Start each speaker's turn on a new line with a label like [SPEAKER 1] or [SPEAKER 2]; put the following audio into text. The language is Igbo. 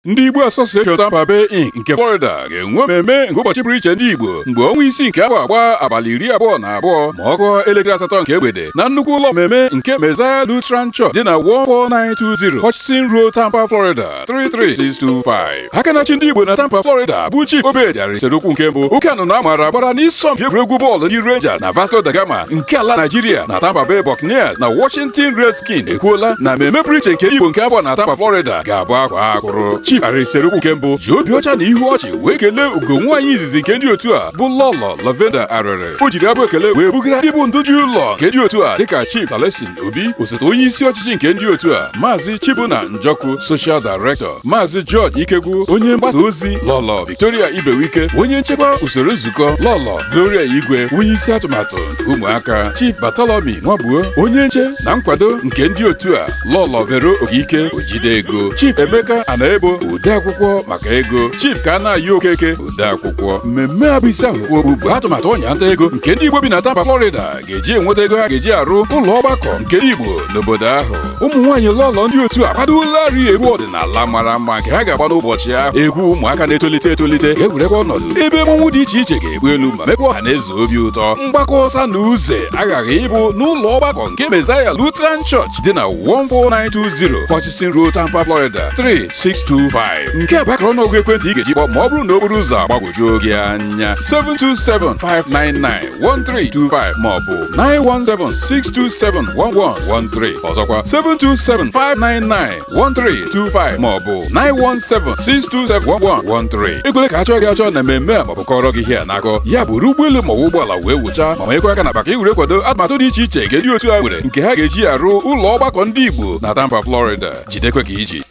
[SPEAKER 1] ndị Igbo Association Tampa Bay Inc. nke Florida ga-enwe mmemme nke ụbọchị pụrụ iche ndị Igbo mgbe ọnwa isii nke afọ agba abalị 22 ma ọ kụọ elekere 8 nke egbede na nnukwu ụlọ mmemme nke Messiah Lutheran Church dị na 14920 Hutchinson Road, Tampa, Florida 33625. Aka na-achị ndị Igbo na Tampa, Florida bụ Chief Obediari Serokwu nke mbụ oke anụnụ amara agbara n'isọmpi egwuregwu bọọlụ ndị Rangers na Vasco da Gama nke ala Nigeria na Tampa Bay Buccaneers na Washington Redskins ekwuola na mmemme pụrụ iche nke Igbo nke afọ na Tampa, Florida ga-abụ akwa akụrụ. Chief Ari Serokwu nke mbụ ji obi ọcha na ihu ọchị wee kelee ugo nwaanyị izizi nke ndị otu a bụ Lọlọ Lavenda Arịrị. O jiri abụ ekele wee bugara ndị bụ nduji ụlọ nke ndị otu a dịka Chief Talesin Obi, osote onye isi ọchịchị nke ndị otu a, Maazị Chibuna Njọkụ, Social Director, Maazị George Ikegwu, onye mgbasa ozi, Lọlọ Victoria Ibewike, onye nchekwa usoro nzukọ, Lọlọ Gloria Igwe, onye isi atụmatụ nke ụmụaka, Chief Bartholomew Nwabuo, onye nche na nkwado nke ndị otu a, Lọlọ Vero Okike Ojidego, Chief Emeka Anaebo odeakwụkwọ maka ego, Chief Kanayi Okeke odeakwụkwọ. Mmemme a bụ isi akwụkwọ bụ atụmatụ ọnya nta ego nke ndị Igbo bi na Tampa, Florida ga-eji enweta ego ha ga-eji arụ ụlọ ọgbakọ nke Igbo n'obodo ahụ. Ụmụ nwaanyị Lọlọ ndị otu a kwadolarị egwu ọdịnala mara mma nke ha ga-agba n'ụbọchị ahụ. Egwu ụmụaka na-etolite etolite ga-ewerekwa ọnọdụ ebe mmọnwụ dị iche iche ga-egbu elu ma mekwa ọha na eze obi ụtọ. Mgbakọ ọsa na uze aghaghị ịbụ n'ụlọ ọgbakọ nke Messiah Lutheran Church dị na 14920 Hutchinson Road, Tampa, Florida 33625. nke a bụ akara ọnụọgụ ekwentị ị ga-eji kpọọ ma ọ bụrụ na okporo ụzọ agbagwojuo gị anya 727-599-1325 maọbụ 917-627-1113. ọzọkwa 727-599-1325 maọbụ 917-627-1113. ekwele ka achọ gị achọ na mmemme a maọbụ kọrọ gị ihe n'akọ ya bụrụ ụgbọelu maọbụ ụgbọala wee wụcha ma manyekwa aka na maka iwere kwado atụmatụ dị iche iche nke ndị otu a nwere nke ha ga-eji arụ ụlọ ọgbakọ ndị Igbo na Tampa, Florida. Jidekwe ka iji